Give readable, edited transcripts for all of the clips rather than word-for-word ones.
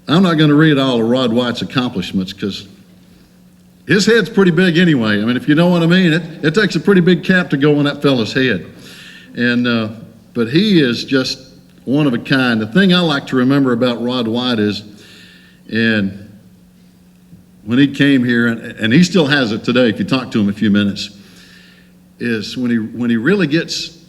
I'm not going to read all of Rod White's accomplishments because his head's pretty big anyway. I mean, if you know what I mean, it takes a pretty big cap to go on that fella's head. But he is just one of a kind. The thing I like to remember about Rod White is, and when he came here, and he still has it today if you talk to him a few minutes, is when he really gets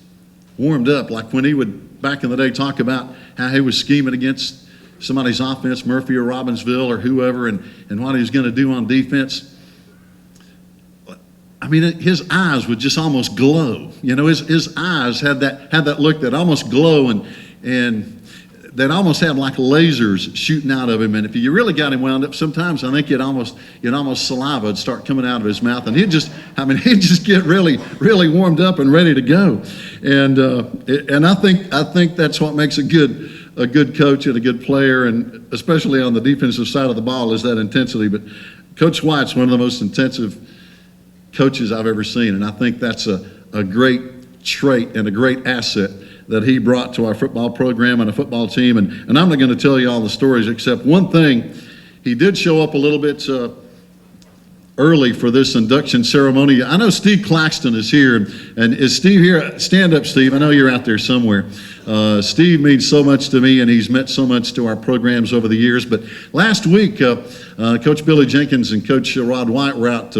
warmed up, like when he would back in the day talk about how he was scheming against somebody's offense, Murphy or Robbinsville or whoever, and what he was going to do on defense. I mean, his eyes would just almost glow. You know, his eyes had that look that almost glow, and that almost had like lasers shooting out of him. And if you really got him wound up, sometimes I think you'd almost saliva would start coming out of his mouth, and he'd just get really, really warmed up and ready to go. And I think that's what makes a good coach and a good player, and especially on the defensive side of the ball, is that intensity. But Coach White's one of the most intensive coaches I've ever seen, and I think that's a great trait and a great asset that he brought to our football program and a football team. And I'm not going to tell you all the stories, except one thing. He did show up a little bit early for this induction ceremony. I know Steve Claxton is here. And is Steve here? Stand up, Steve. I know you're out there somewhere. Steve means so much to me, and he's meant so much to our programs over the years. But last week, Coach Billy Jenkins and Coach Rod White were out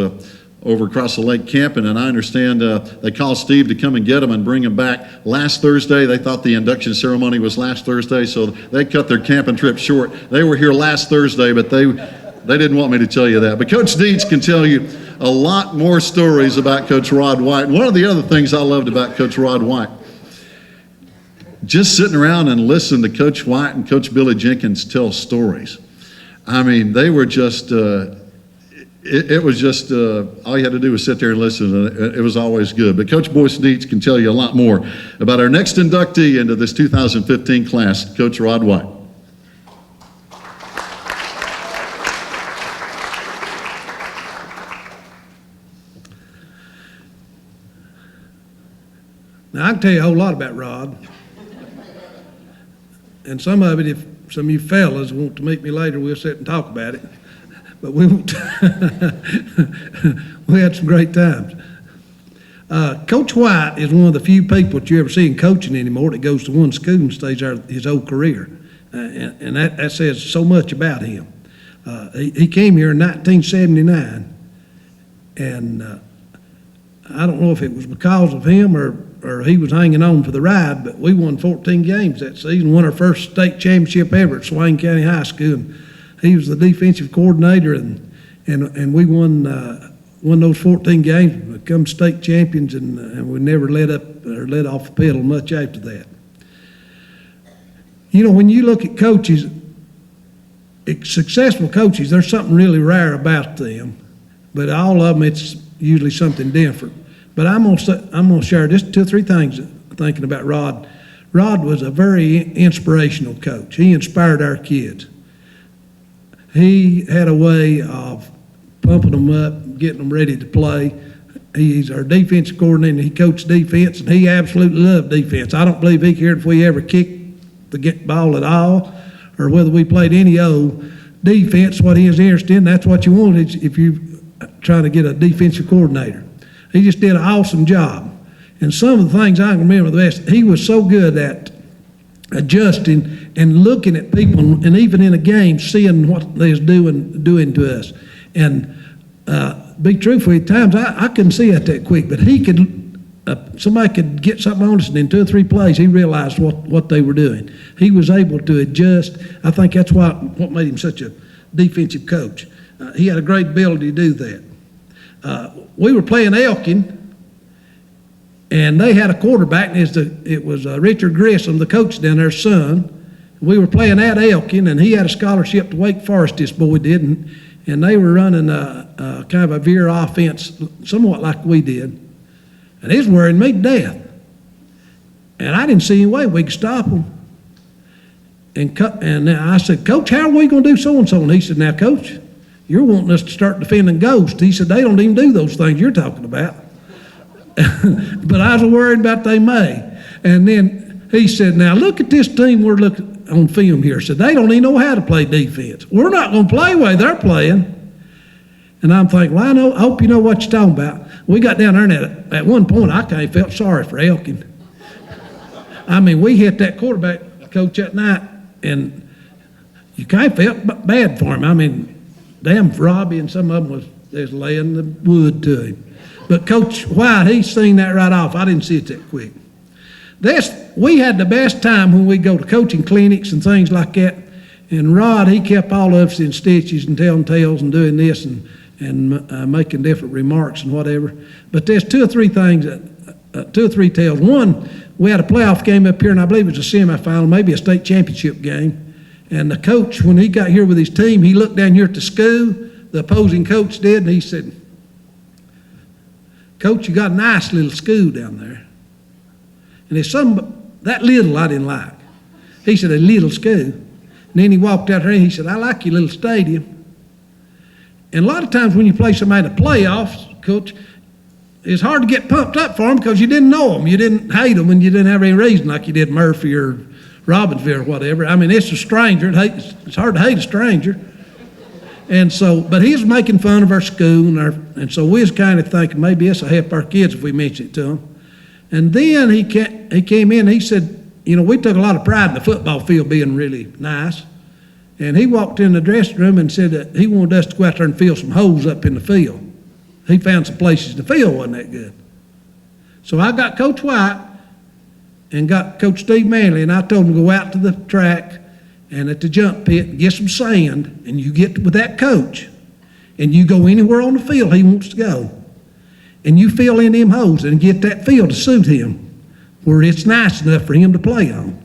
over across the lake camping, and I understand they called Steve to come and get him and bring him back last Thursday. They thought the induction ceremony was last Thursday, so they cut their camping trip short. They were here last Thursday, but they didn't want me to tell you that. But Coach Dietz can tell you a lot more stories about Coach Rod White. And one of the other things I loved about Coach Rod White, just sitting around and listening to Coach White and Coach Billy Jenkins tell stories. I mean, they were just... It was just, all you had to do was sit there and listen, and it was always good. But Coach Boyce Dietz can tell you a lot more about our next inductee into this 2015 class, Coach Rod White. Now, I can tell you a whole lot about Rod. And some of it, if some of you fellas want to meet me later, we'll sit and talk about it. But we won't. We had some great times. Coach White is one of the few people that you ever see in coaching anymore that goes to one school and stays there his whole career. And that says so much about him. He came here in 1979, and I don't know if it was because of him or he was hanging on for the ride, but we won 14 games that season, won our first state championship ever at Swain County High School. And he was the defensive coordinator, and we won those 14 games, become state champions, and we never let off the pedal much after that. You know, when you look at coaches, successful coaches, there's something really rare about them, but all of them, it's usually something different. But I'm gonna share just 2 or 3 things thinking about Rod. Rod was a very inspirational coach. He inspired our kids. He had a way of pumping them up, getting them ready to play. He's our defensive coordinator. He coached defense, and he absolutely loved defense. I don't believe he cared if we ever kicked the ball at all or whether we played any old defense. What he was interested in, that's what you wanted if you're trying to get a defensive coordinator. He just did an awesome job. And some of the things I can remember the best, he was so good at adjusting and looking at people, and even in a game, seeing what they was doing to us. And be truthful, at times I couldn't see it that quick, but he could. Somebody could get something on us, and in 2 or 3 plays, he realized what they were doing. He was able to adjust. I think that's what made him such a defensive coach. He had a great ability to do that. We were playing Elkin, and they had a quarterback, and it was Richard Grissom, the coach down there's son. We were playing at Elkin, and he had a scholarship to Wake Forest, this boy did, and they were running a kind of a veer offense, somewhat like we did. And it was worrying me to death. And I didn't see any way we could stop them. And I said, Coach, how are we going to do so-and-so? And he said, now, Coach, you're wanting us to start defending ghosts. He said, they don't even do those things you're talking about. But I was worried about they may. And then he said, now look at this team we're looking. on film here, said, they don't even know how to play defense. We're not going to play the way they're playing. And I'm thinking, well, I hope you know what you're talking about. We got down there, and at one point, I kind of felt sorry for Elkin. I mean, we hit that quarterback coach that night, and you kind of felt bad for him. I mean, damn, Robbie and some of them was laying the wood to him. But Coach White, he seen that right off. I didn't see it that quick. We had the best time when we go to coaching clinics and things like that. And Rod, he kept all of us in stitches and telling tales and doing this and making different remarks and whatever. But there's two or three things, two or three tales. One, we had a playoff game up here, and I believe it was a semifinal, maybe a state championship game. And the coach, when he got here with his team, he looked down here at the school, the opposing coach did, and he said, Coach, you got a nice little school down there. And there's that little I didn't like. He said, a little school. And then he walked out there and he said, I like your little stadium. And a lot of times when you play somebody in the playoffs, Coach, it's hard to get pumped up for them because you didn't know them. You didn't hate them and you didn't have any reason like you did Murphy or Robbinsville or whatever. I mean, it's a stranger. It's hard to hate a stranger. And so, but he was making fun of our school, and so we was kind of thinking maybe this will help our kids if we mention it to them. And then he came in and he said, you know, we took a lot of pride in the football field being really nice. And he walked in the dressing room and said that he wanted us to go out there and fill some holes up in the field. He found some places in the field wasn't that good. So I got Coach White and got Coach Steve Manley, and I told him to go out to the track and at the jump pit and get some sand, and you get with that coach, and you go anywhere on the field he wants to go. And you fill in them holes and get that field to suit him, where it's nice enough for him to play on.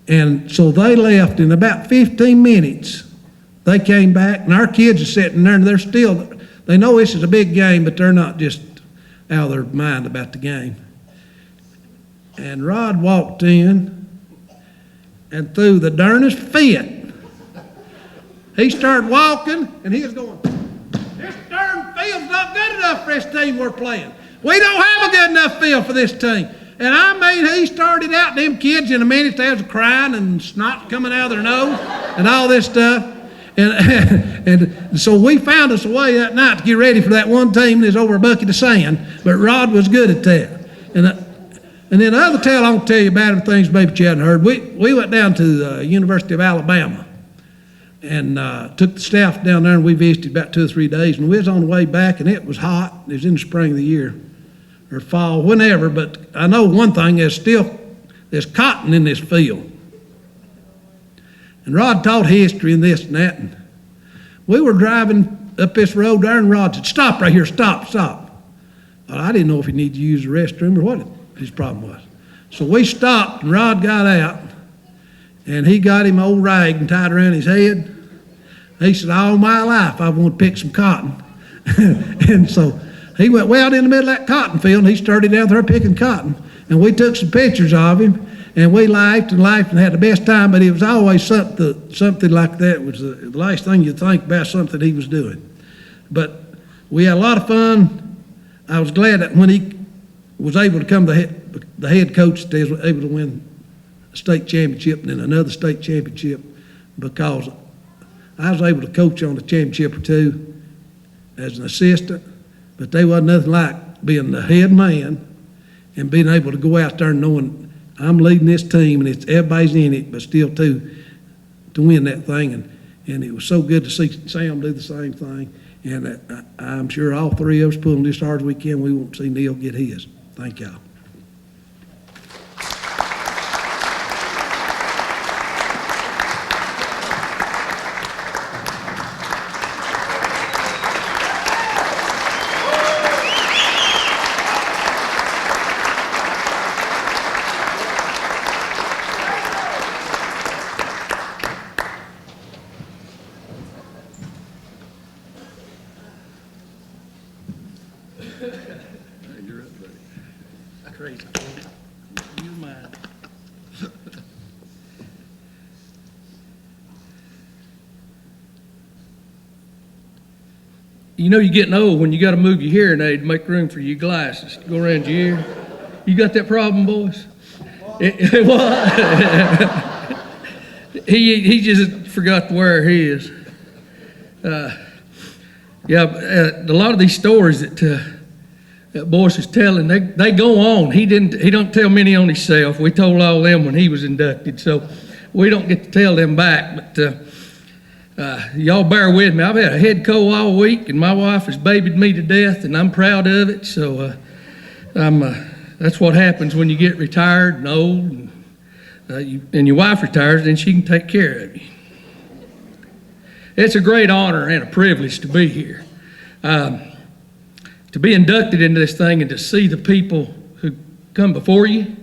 And so they left in about 15 minutes. They came back, and our kids are sitting there, and they know this is a big game, but they're not just out of their mind about the game. And Rod walked in and threw the darnest fit. He started walking, and he was going, this darn field's not good enough for this team we're playing. We don't have a good enough field for this team. And I mean, he started out, them kids in a minute, they was crying and snot coming out of their nose and all this stuff. And so we found us a way that night to get ready for that one team that's over a bucket of sand. But Rod was good at that. And then the other tale I'll tell you about it, things maybe you hadn't heard. We went down to the University of Alabama and took the staff down there, and we visited about 2 or 3 days. And we was on the way back, and it was hot. It was in the spring of the year or fall, whenever. But I know one thing: there's cotton in this field. And Rod taught history and this and that. And we were driving up this road there, and Rod said, "Stop right here! Stop! Stop!" Well, I didn't know if he needed to use the restroom or what his problem was. So we stopped, and Rod got out, and he got him an old rag and tied around his head. He said, all my life I want to pick some cotton. And so he went way out in the middle of that cotton field, and he started out there picking cotton. And we took some pictures of him, and we laughed and had the best time, but it was always something like that was the last thing you'd think about something he was doing. But we had a lot of fun. I was glad that when he was able to come the head coach, they was able to win a state championship and then another state championship, because I was able to coach on a championship or two as an assistant, but they wasn't nothing like being the head man and being able to go out there and knowing I'm leading this team and everybody's in it, but still to win that thing. And it was so good to see Sam do the same thing. And I'm sure all three of us pulling this hard as we can. We won't see Neil get his. Thank y'all. Crazy. Use mine. You know you're getting old when you got to move your hearing aid to make room for your glasses to go around your ear. You got that problem, boys? What? He just forgot to wear his. A lot of these stories that Boyce is telling, they go on. He don't tell many on himself. We told all them when he was inducted, so we don't get to tell them back. But y'all bear with me. I've had a head cold all week, and my wife has babied me to death, and I'm proud of it. So that's what happens when you get retired and old, and your wife retires, then she can take care of you. It's a great honor and a privilege to be here. To be inducted into this thing and to see the people who come before you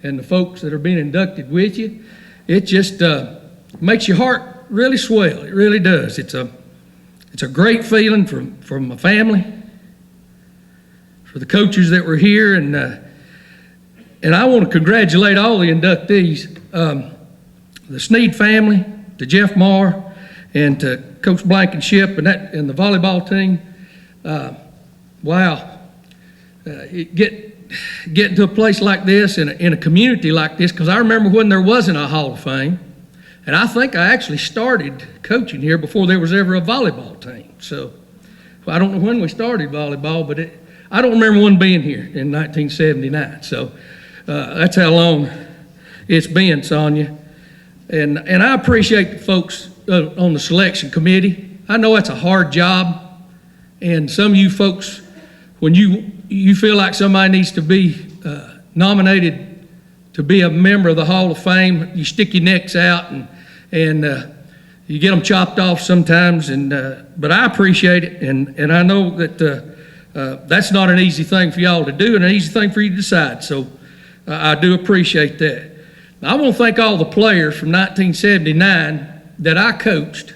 and the folks that are being inducted with you, it just makes your heart really swell. It really does. It's a great feeling from my family, for the coaches that were here, and I want to congratulate all the inductees, the Sneed family, to Jeff Marr, and to Coach Blankenship and the volleyball team. Wow. Getting to a place like this in a community like this, because I remember when there wasn't a Hall of Fame, and I think I actually started coaching here before there was ever a volleyball team. So I don't know when we started volleyball, but I don't remember one being here in 1979. So that's how long it's been, Sonia. And I appreciate the folks on the selection committee. I know that's a hard job, and some of you folks, when you feel like somebody needs to be nominated to be a member of the Hall of Fame, you stick your necks out and you get them chopped off sometimes. But I appreciate it, and I know that that's not an easy thing for y'all to do and an easy thing for you to decide. So I do appreciate that. I want to thank all the players from 1979 that I coached.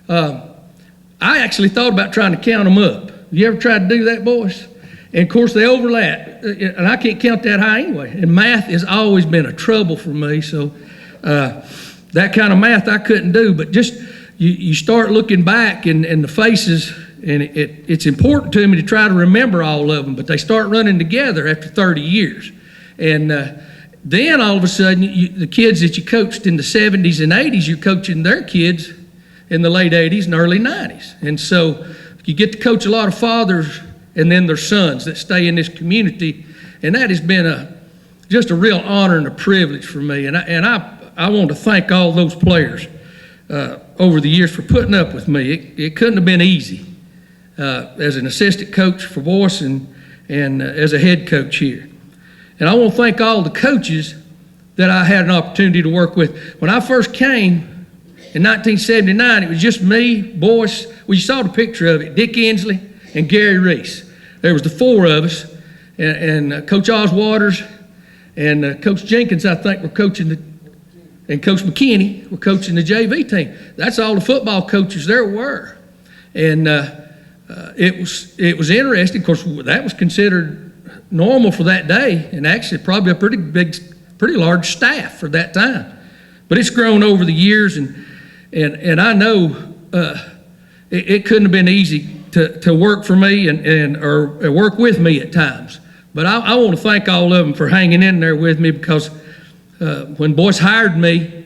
I actually thought about trying to count them up. You ever tried to do that, boys? And of course they overlap, and I can't count that high anyway. And math has always been a trouble for me, so that kind of math I couldn't do. But just you start looking back and the faces, and it's important to me to try to remember all of them. But they start running together after 30 years, and then all of a sudden, the kids that you coached in the 70s and 80s, you're coaching their kids in the late 80s and early 90s. And so you get to coach a lot of fathers and then their sons that stay in this community. And that has been just a real honor and a privilege for me. And I want to thank all those players over the years for putting up with me. It couldn't have been easy as an assistant coach for Boyce and as a head coach here. And I want to thank all the coaches that I had an opportunity to work with. When I first came in 1979, it was just me, Boyce. Well, you saw the picture of it, Dick Inslee and Gary Reese. There was the four of us, and Coach Oswaters and Coach Jenkins, I think, were coaching and Coach McKinney were coaching the JV team. That's all the football coaches there were. And it was interesting. Of course, that was considered normal for that day, and actually probably a pretty large staff for that time. But it's grown over the years, and I know it couldn't have been easy to work for me or work with me at times. But I want to thank all of them for hanging in there with me, because when Boyce hired me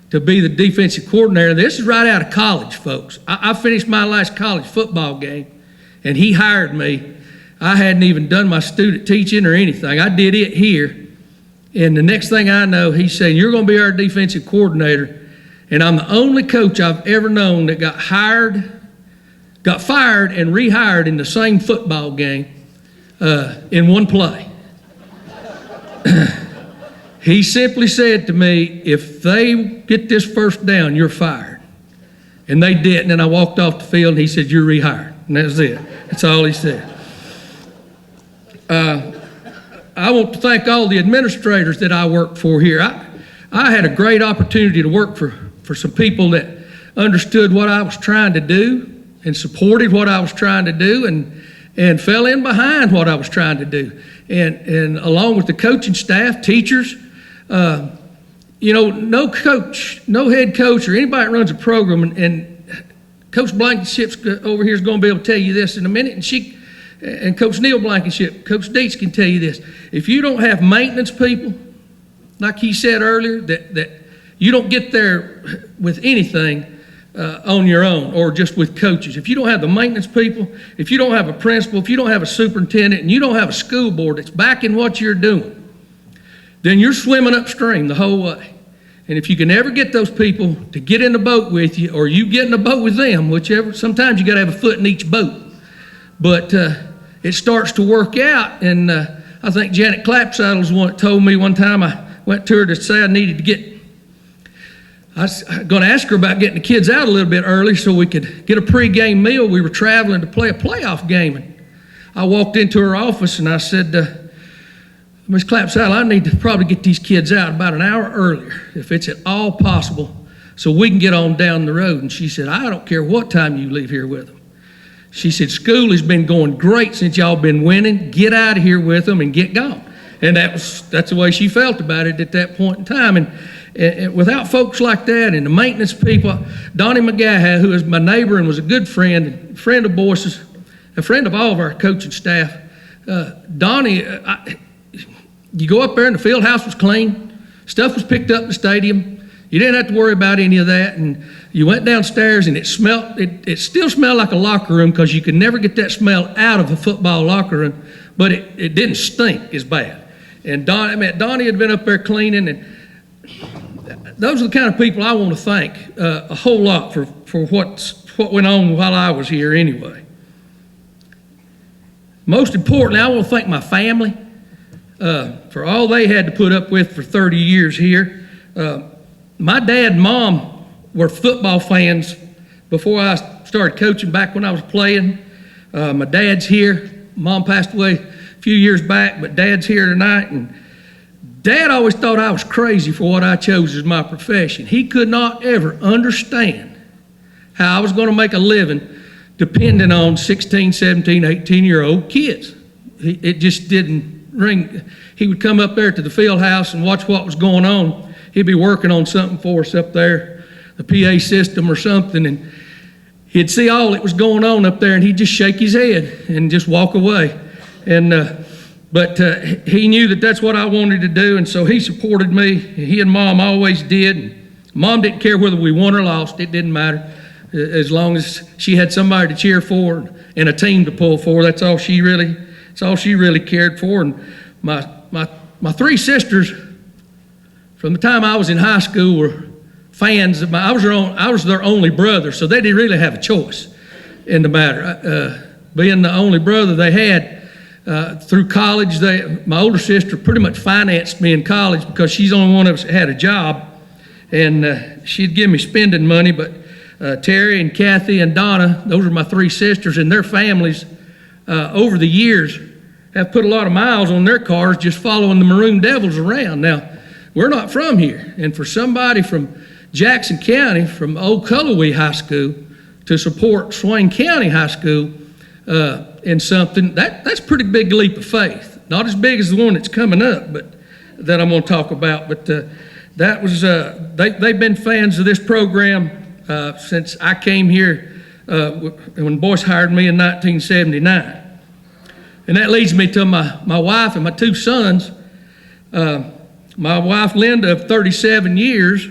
to be the defensive coordinator, this is right out of college, folks. I finished my last college football game, and he hired me. I hadn't even done my student teaching or anything. I did it here. And the next thing I know, he's saying, "You're going to be our defensive coordinator." And I'm the only coach I've ever known that got fired and rehired in the same football game in one play. He simply said to me, "If they get this first down, you're fired." And they didn't, and I walked off the field, and he said, "You're rehired." And that's it. That's all he said. I want to thank all the administrators that I worked for here. I had a great opportunity to work for some people that understood what I was trying to do and supported what I was trying to do and fell in behind what I was trying to do. And along with the coaching staff, teachers, no coach, no head coach or anybody that runs a program, and Coach Blankenship's over here is going to be able to tell you this in a minute, and Coach Neil Blankenship, Coach Dietz can tell you this. If you don't have maintenance people, like he said earlier, that You don't get there with anything on your own or just with coaches. If you don't have the maintenance people, if you don't have a principal, if you don't have a superintendent, and you don't have a school board that's backing what you're doing, then you're swimming upstream the whole way. And if you can ever get those people to get in the boat with you, or you get in the boat with them, whichever, sometimes you got to have a foot in each boat. But it starts to work out, and I think Janet Clapsaddle was one that told me one time, I went to her to say I needed to get, I was going to ask her about getting the kids out a little bit early so we could get a pregame meal. We were traveling to play a playoff game, and I walked into her office and I said, Ms. Clapsaddle, I need to probably get these kids out about an hour earlier, if it's at all possible, so we can get on down the road. And she said, I don't care what time you leave here with them. She said, school has been going great since y'all been winning. Get out of here with them and get gone. And that's the way she felt about it at that point in time. And without folks like that and the maintenance people, Donnie McGaha, who is my neighbor and was a good friend, a friend of Boyce's, a friend of all of our coaching staff, Donnie, you go up there and the field house was clean. Stuff was picked up in the stadium. You didn't have to worry about any of that. And you went downstairs and it still smelled like a locker room because you could never get that smell out of a football locker room, but it didn't stink as bad. And Donnie had been up there cleaning, and those are the kind of people I want to thank a whole lot for what went on while I was here anyway. Most importantly, I want to thank my family for all they had to put up with for 30 years here. My dad and mom were football fans before I started coaching back when I was playing. My dad's here. Mom passed away a few years back, but Dad's here tonight. And Dad always thought I was crazy for what I chose as my profession. He could not ever understand how I was going to make a living depending on 16, 17, 18-year-old kids. It just didn't ring. He would come up there to the field house and watch what was going on. He'd be working on something for us up there, the PA system or something, and he'd see all that was going on up there, and he'd just shake his head and just walk away. But he knew that that's what I wanted to do, and so he supported me. He and Mom always did. And Mom didn't care whether we won or lost. It didn't matter. As long as she had somebody to cheer for and a team to pull for, that's all she really cared for. And my three sisters, from the time I was in high school, were fans of I was their only brother, so they didn't really have a choice in the matter. Being the only brother they had through college, my older sister pretty much financed me in college because she's the only one of us that had a job, and she'd give me spending money. But Terry and Kathy and Donna, those are my three sisters, and their families over the years have put a lot of miles on their cars just following the Maroon Devils around. Now, we're not from here, and for somebody from Jackson County, from Old Cullowhee High School, to support Swain County High School in something, that's a pretty big leap of faith. Not as big as the one that's coming up, but that I'm going to talk about. But that was they've been fans of this program since I came here when Boyce hired me in 1979. And that leads me to my wife and my two sons. My wife, Linda, of 37 years,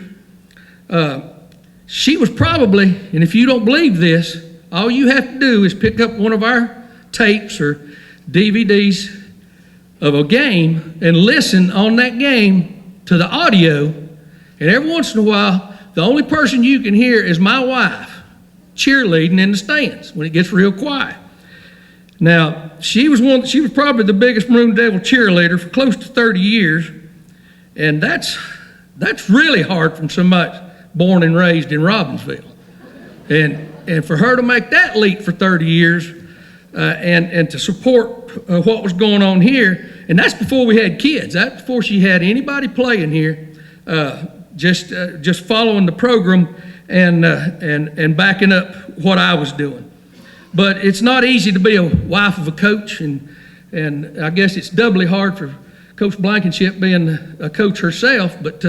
she was probably, and if you don't believe this, all you have to do is pick up one of our tapes or DVDs of a game and listen on that game to the audio. And every once in a while, the only person you can hear is my wife cheerleading in the stands when it gets real quiet. Now, she was probably the biggest Maroon Devil cheerleader for close to 30 years. And that's really hard from somebody born and raised in Robbinsville. And for her to make that leap for 30 years and to support what was going on here, and that's before we had kids. That's before she had anybody playing here, just following the program and backing up what I was doing. But it's not easy to be a wife of a coach, and I guess it's doubly hard for Coach Blankenship being a coach herself, but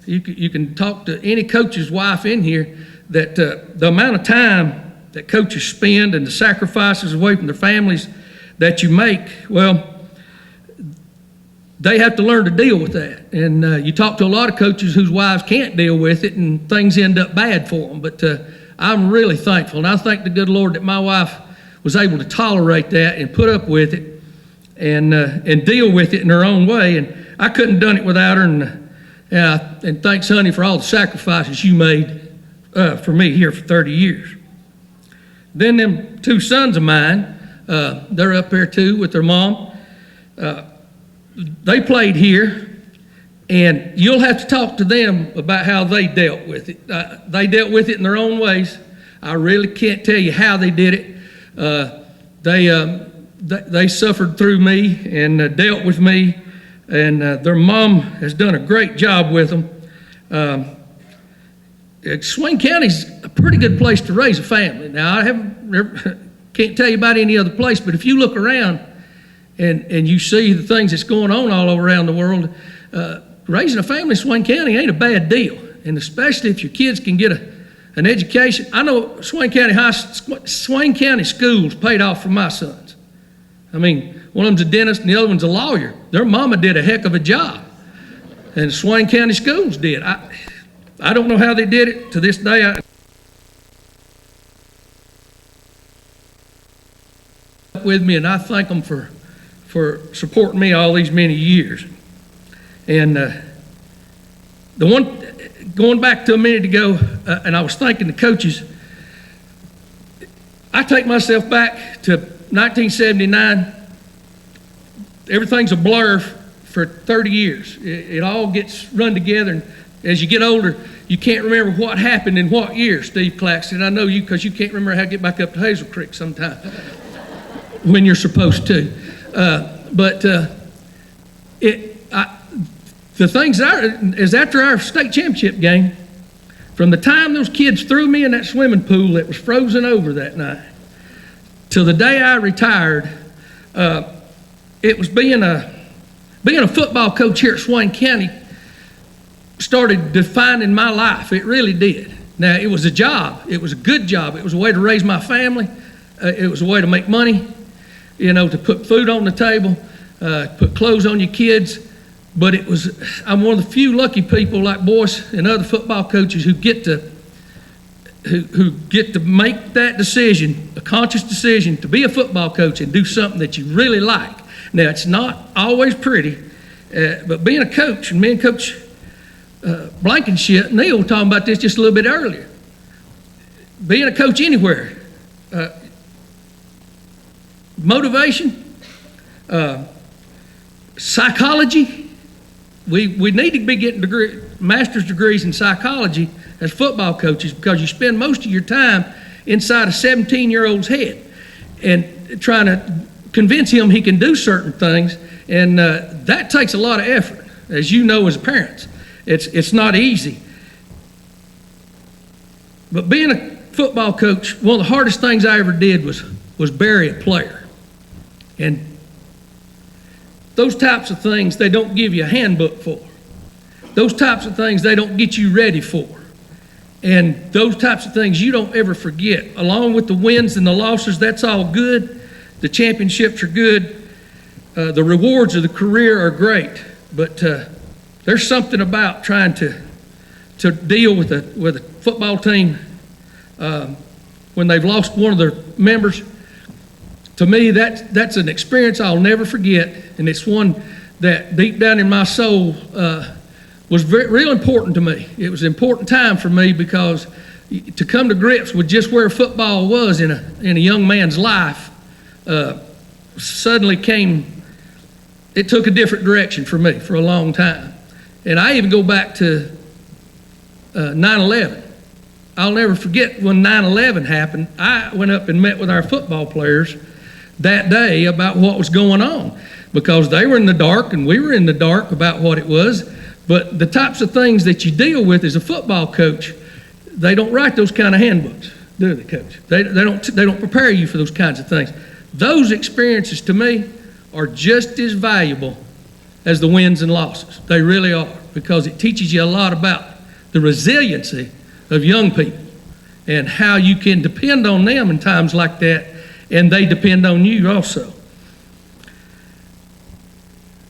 you can talk to any coach's wife in here that the amount of time that coaches spend and the sacrifices away from their families that you make, well, they have to learn to deal with that. And you talk to a lot of coaches whose wives can't deal with it, and things end up bad for them. But I'm really thankful, and I thank the good Lord that my wife was able to tolerate that and put up with it and deal with it in her own way. And I couldn't have done it without her. And thanks, honey, for all the sacrifices you made for me here for 30 years. Then them two sons of mine, they're up there too with their mom. They played here, and you'll have to talk to them about how they dealt with it. They dealt with it in their own ways. I really can't tell you how they did it. They suffered through me and dealt with me, and their mom has done a great job with them. Swain County's a pretty good place to raise a family. Now, can't tell you about any other place, but if you look around and you see the things that's going on all around the world, raising a family in Swain County ain't a bad deal, and especially if your kids can get an education. I know Swain County schools paid off for my sons. I mean, one of them's a dentist and the other one's a lawyer. Their mama did a heck of a job, and Swain County schools did. I don't know how they did it. To this day, with me, and I thank them for supporting me all these many years. And the one, going back to a minute ago, and I was thanking the coaches, I take myself back to 1979. Everything's a blur for 30 years. It all gets run together, and as you get older, you can't remember what happened in what year, Steve Claxton. I know you, because you can't remember how to get back up to Hazel Creek sometime when you're supposed to. The things is after our state championship game, from the time those kids threw me in that swimming pool that was frozen over that night, till the day I retired, it was being a football coach here at Swain County started defining my life. It really did. Now, it was a job. It was a good job. It was a way to raise my family. It was a way to make money, to put food on the table, put clothes on your kids. But I'm one of the few lucky people like Boyce and other football coaches who get to make that decision, a conscious decision, to be a football coach and do something that you really like. Now, it's not always pretty, but being a coach, and me and Coach Blankenship, Neil was talking about this just a little bit earlier. Being a coach anywhere, motivation, psychology. We need to be getting master's degrees in psychology as football coaches, because you spend most of your time inside a 17-year-old's head and trying to convince him he can do certain things, and that takes a lot of effort, as you know as parents. It's not easy. But being a football coach, one of the hardest things I ever did was bury a player. And those types of things, they don't give you a handbook for. Those types of things, they don't get you ready for. And those types of things you don't ever forget. Along with the wins and the losses, that's all good. The championships are good. The rewards of the career are great. But there's something about trying to deal with a football team when they've lost one of their members. To me, that's an experience I'll never forget, and it's one that deep down in my soul was real important to me. It was an important time for me, because to come to grips with just where football was in a young man's life suddenly it took a different direction for me for a long time. And I even go back to 9/11. I'll never forget when 9/11 happened. I went up and met with our football players that day about what was going on, because they were in the dark and we were in the dark about what it was. But the types of things that you deal with as a football coach, they don't write those kind of handbooks, do they, Coach? They don't prepare you for those kinds of things. Those experiences, to me, are just as valuable as the wins and losses. They really are, because it teaches you a lot about the resiliency of young people and how you can depend on them in times like that, and they depend on you also.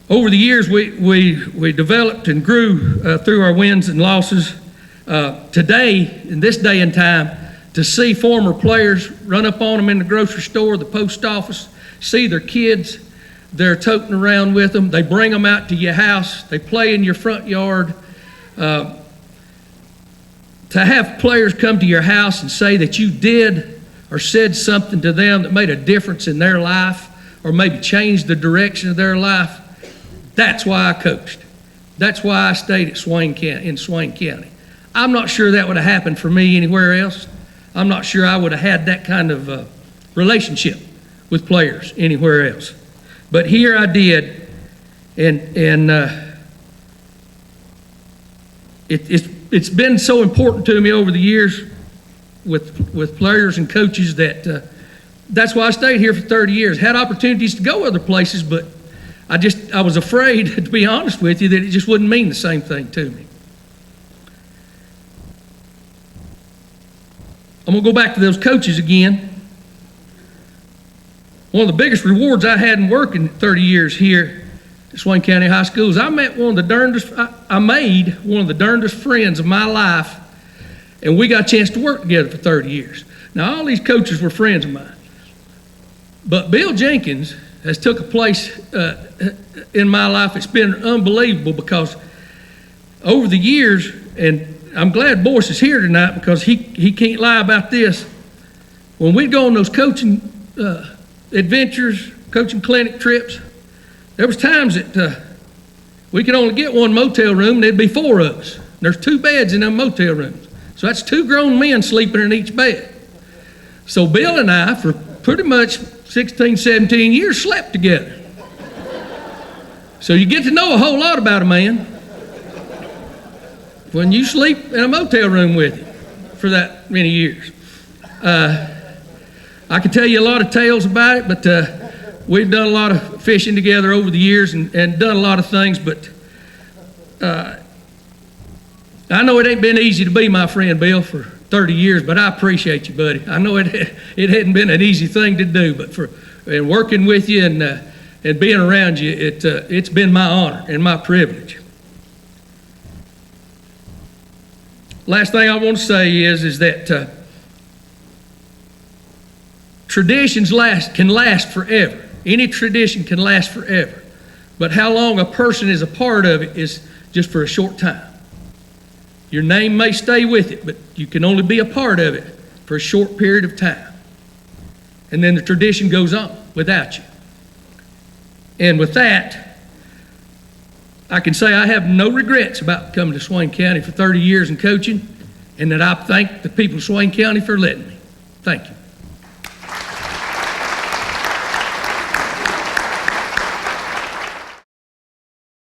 Over the years, we developed and grew through our wins and losses. Today, in this day and time, to see former players run up on them in the grocery store, the post office, see their kids, they're toting around with them, they bring them out to your house, they play in your front yard. To have players come to your house and say that you did or said something to them that made a difference in their life or maybe changed the direction of their life, that's why I coached. That's why I stayed at Swain County. I'm not sure that would have happened for me anywhere else. I'm not sure I would have had that kind of relationship with players anywhere else. But here I did, and it's been so important to me over the years with players and coaches that that's why I stayed here for 30 years. Had opportunities to go other places, but I was afraid, to be honest with you, that it just wouldn't mean the same thing to me. I'm going to go back to those coaches again. One of the biggest rewards I had in working 30 years here at Swain County High School is I made one of the darndest friends of my life, and we got a chance to work together for 30 years. Now, all these coaches were friends of mine. But Bill Jenkins has took a place in my life. It's been unbelievable because over the years, and I'm glad Boyce is here tonight because he can't lie about this. When we'd go on those coaching adventures, coaching clinic trips, there was times that we could only get one motel room and there'd be 4 of us. There's 2 beds in them motel rooms. So that's 2 grown men sleeping in each bed. So Bill and I, for pretty much 16, 17 years, slept together. So you get to know a whole lot about a man when you sleep in a motel room with him for that many years. I could tell you a lot of tales about it, but we've done a lot of fishing together over the years and done a lot of things, but I know it ain't been easy to be my friend, Bill, for 30 years, but I appreciate you, buddy. I know it hadn't been an easy thing to do, but and working with you and being around you, it's been my honor and my privilege. Last thing I want to say is that traditions can last forever. Any tradition can last forever. But how long a person is a part of it is just for a short time. Your name may stay with it, but you can only be a part of it for a short period of time. And then the tradition goes on without you. And with that, I can say I have no regrets about coming to Swain County for 30 years and coaching, and that I thank the people of Swain County for letting me. Thank you.